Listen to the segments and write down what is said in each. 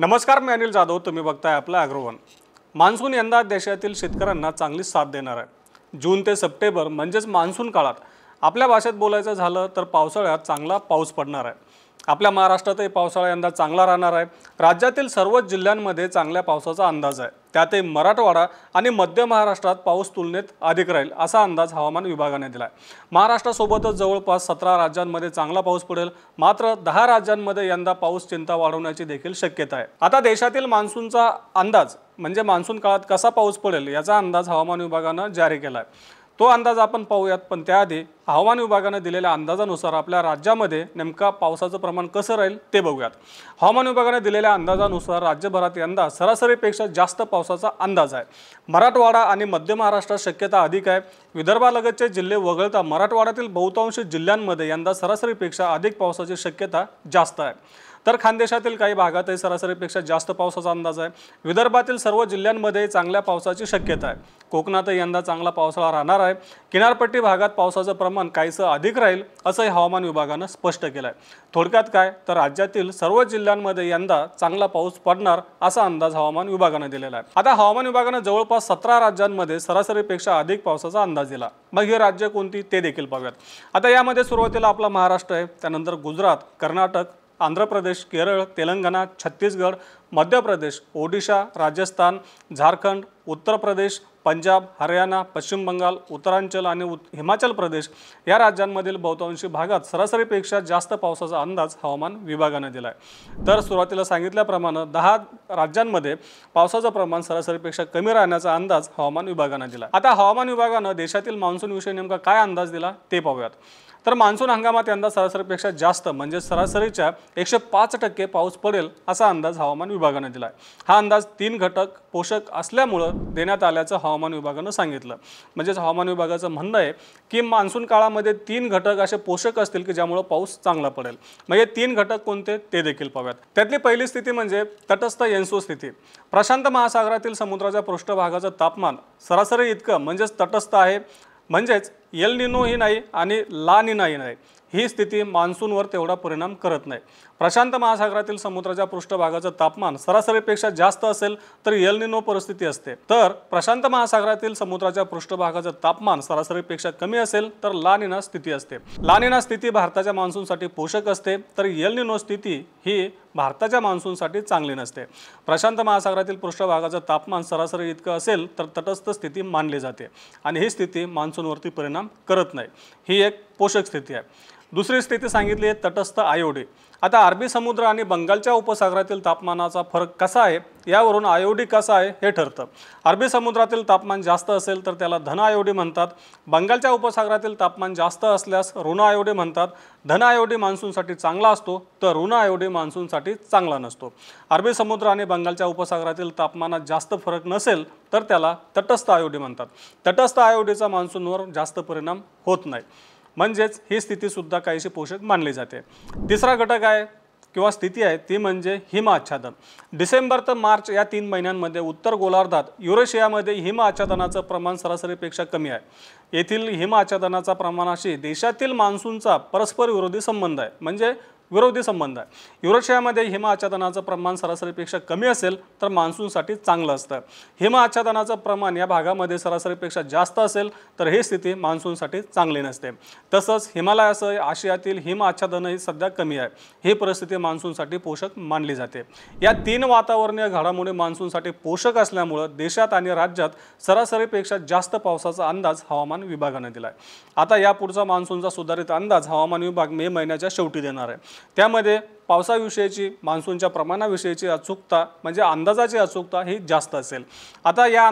नमस्कार, मी अनिल जाधव. तुम्ही बघताय आपलं ॲग्रोवन. मान्सून यंदा देशातील शेतकऱ्यांना चांगली साथ देणार आहे. जून ते सप्टेंबर म्हणजेच मान्सून काळात आपल्या भाषेत बोलायचं झालं तर पावसाळ्यात चांगला पाऊस पडणार आहे. आपल्या महाराष्ट्रातही पावसाळा यंदा चांगला राहणार आहे. राज्यातील सर्वच जिल्ह्यांमध्ये चांगल्या पावसाचा अंदाज आहे. त्यातही मराठवाडा आणि मध्य महाराष्ट्रात पाऊस तुलनेत अधिक राहील असा अंदाज हवामान विभागाने दिला आहे. महाराष्ट्रासोबतच जवळपास 17 राज्यांमध्ये चांगला पाऊस पडेल. मात्र 10 राज्यांमध्ये यंदा पाऊस चिंता वाढवण्याची देखील शक्यता आहे. आता देशातील मान्सूनचा अंदाज म्हणजे मान्सून काळात कसा पाऊस पडेल याचा अंदाज हवामान विभागाने जारी केला आहे. तो अंदाज आपण पाहूयात, पण त्याआधी हवामान विभागाने दिलेल्या अंदाजानुसार आपल्या राज्यामध्ये नेमका पावसाचं प्रमाण कसं राहील ते बघूयात. हवामान विभागाने दिलेल्या अंदाजानुसार राज्यभरात यंदा सरासरीपेक्षा जास्त पावसाचा अंदाज आहे. मराठवाडा आणि मध्य महाराष्ट्रात शक्यता अधिक आहे. विदर्भालगतचे जिल्हे वगळता मराठवाड्यातील बहुतांश जिल्ह्यांमध्ये यंदा सरासरीपेक्षा अधिक पावसाची शक्यता जास्त आहे. तर खानदेशातील काही भागातही सरासरीपेक्षा जास्त पावसाचा अंदाज आहे. विदर्भातील सर्व जिल्ह्यांमध्ये चांगल्या पावसाची शक्यता आहे. कोकणातही यंदा चांगला पावसाळा राहणार आहे. किनारपट्टी भागात पावसाचं प्रमाण काहीसं अधिक राहील असंही हवामान विभागानं स्पष्ट केलं आहे. थोडक्यात काय तर राज्यातील सर्व जिल्ह्यांमध्ये यंदा चांगला पाऊस पडणार असा अंदाज हवामान विभागानं दिलेला आहे. आता हवामान विभागानं जवळपास 17 राज्यांमध्ये सरासरीपेक्षा अधिक पावसाचा अंदाज दिला. मग ही राज्य कोणती ते देखील पाहूयात. आता यामध्ये सुरुवातीला आपला महाराष्ट्र आहे, त्यानंतर गुजरात, कर्नाटक, आंध्र प्रदेश, केरळ, तेलंगणा, छत्तीसगड, मध्य प्रदेश, ओडिशा, राजस्थान, झारखंड, उत्तर प्रदेश, पंजाब, हरियाणा, पश्चिम बंगाल, उत्तरांचल आणि हिमाचल प्रदेश या राज्यांमधील बहुतांशी भागात सरासरीपेक्षा जास्त पावसाचा अंदाज हवामान विभागाने दिला आहे. तर सुरुवातीला सांगितल्याप्रमाणे 10 राज्यांमध्ये पावसाचं प्रमाण सरासरीपेक्षा कमी राहण्याचा अंदाज हवामान विभागाने दिला. आता हवामान विभागाने देशातील मान्सूनविषयी नेमका काय अंदाज दिला ते पाहूयात. तर मान्सून हंगामात यंदा सरासरीपेक्षा जास्त म्हणजे सरासरीच्या 105% पाऊस पडेल असा अंदाज हवामान विभागाने दिला आहे. हा अंदाज 3 घटक पोषक असल्यामुळे देण्यात आल्याचं हवामान विभागाने सांगितलं. म्हणजेच हवामान विभागाचं म्हणणं आहे की मान्सून काळामध्ये 3 घटक असे पोषक असतील की ज्यामुळे पाऊस चांगला पडेल. मग हे 3 घटक कोणते ते देखील पाहूयात. त्यातली पहिली स्थिती म्हणजे तटस्थ एन्सो स्थिती. प्रशांत महासागरातील समुद्राच्या पृष्ठभागाचं तापमान सरासरी इतकं म्हणजेच तटस्थ आहे. म्हणजेच एल निनोही नाही आणि ला निनाही नाही. ही स्थिती मान्सूनवर तेवढा परिणाम करत नाही. प्रशांत महासागरातील समुद्राच्या पृष्ठभागाचं तापमान सरासरीपेक्षा जास्त असेल तर एल निनो परिस्थिती असते. तर प्रशांत महासागरातील समुद्राच्या पृष्ठभागाचं तापमान सरासरीपेक्षा कमी असेल तर ला निना स्थिती असते. ला निना स्थिती भारताच्या मान्सूनसाठी पोषक असते, तर एल निनो स्थिती ही भारताच्या मान्सूनसाठी चांगली नसते. प्रशांत महासागरातील पृष्ठभागाचं तापमान सरासरी इतकं असेल तर तटस्थ स्थिती मानली जाते आणि ही स्थिती मान्सूनवरती परिणाम करत नाही. ही एक पोषक स्थिती आहे. दुसरी स्थिती सांगितली आहे तटस्थ आयोडी. आता अरबी समुद्र आणि बंगालच्या उपसागरातील तापमानाचा फरक कसा आहे यावरून आयोडी कसा आहे हे ठरतं. अरबी समुद्रातील तापमान जास्त असेल तर त्याला धन आयोडी म्हणतात. बंगालच्या उपसागरातील तापमान जास्त असल्यास ऋण आयोडी म्हणतात. धन आयोडी मान्सूनसाठी चांगला असतो तर ऋण आयोडी मान्सूनसाठी चांगला नसतो. अरबी समुद्र आणि बंगालच्या उपसागरातील तापमानात जास्त फरक नसेल तर त्याला तटस्थ आयोडी म्हणतात. तटस्थ आयोडीचा मान्सूनवर जास्त परिणाम होत नाही. म्हणजेच ही स्थितीसुद्धा काहीशी पोषक मानली जाते. तिसरा घटक आहे किंवा स्थिती आहे ती म्हणजे हिम आच्छादन. डिसेंबर ते मार्च या 3 महिन्यांमध्ये उत्तर गोलार्धात युरेशियामध्ये हिम आच्छादनाचं प्रमाण सरासरीपेक्षा कमी आहे. येथील हिम आच्छादनाच्या प्रमाणाशी देशातील मान्सूनचा परस्पर विरोधी संबंध आहे. म्हणजे विरोधी संबंध आहे. युरेशियामध्ये हिम आच्छादनाचं प्रमाण सरासरीपेक्षा कमी असेल तर मान्सूनसाठी चांगलं असतं. हिम आच्छादनाचं प्रमाण या भागामध्ये सरासरीपेक्षा जास्त असेल तर ही स्थिती मान्सूनसाठी चांगली नसते. तसंच हिमालयासह आशियातील हिम आच्छादनही सध्या कमी आहे. ही परिस्थिती मान्सूनसाठी पोषक मानली जाते. या 3 वातावरणीय घडामोडी मान्सूनसाठी पोषक असल्यामुळे देशात आणि राज्यात सरासरीपेक्षा जास्त पावसाचा अंदाज हवामान विभागाने दिला आहे. आता या पुढचा मान्सूनचा सुधारित अंदाज हवामान विभाग मे महिन्याच्या शेवटी देणार आहे. त्यामध्ये पावसाविषयीची मान्सूनच्या प्रमाणाविषयीची अचूकता म्हणजे अंदाजाची अचूकता ही जास्त असेल. आता या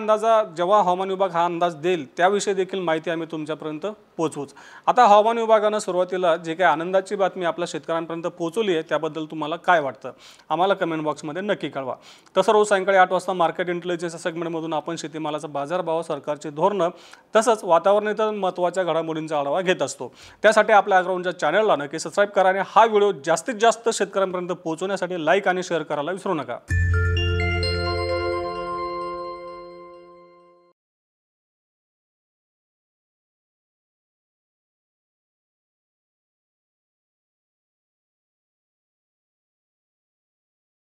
जेव्हा हवामान विभाग हा अंदाज देईल त्याविषयी देखील माहिती आम्ही तुमच्यापर्यंत पोहोचवूच. आता हवामान विभागानं सुरुवातीला जे काही आनंदाची बातमी आपल्या शेतकऱ्यांपर्यंत पोहोचवली आहे त्याबद्दल तुम्हाला काय वाटतं आम्हाला कमेंट बॉक्समध्ये नक्की कळवा. तसं रोज सायंकाळी 8 वाजता मार्केट इंटेलिजन्स सेगमेंटमधून आपण शेतीमालाचा बाजारभाव, सरकारची धोरणं तसंच वातावरणीय महत्त्वाच्या घडामोडींचा आढावा घेत असतो. त्यासाठी आपल्या ॲग्रोवनच्या चॅनलला नक्की सबस्क्राईब करा आणि हा व्हिडिओ जास्तीत जास्त शेतकऱ्यांपर्यंत पोहोचवण्यासाठी लाईक आणि शेअर करायला विसरू नका.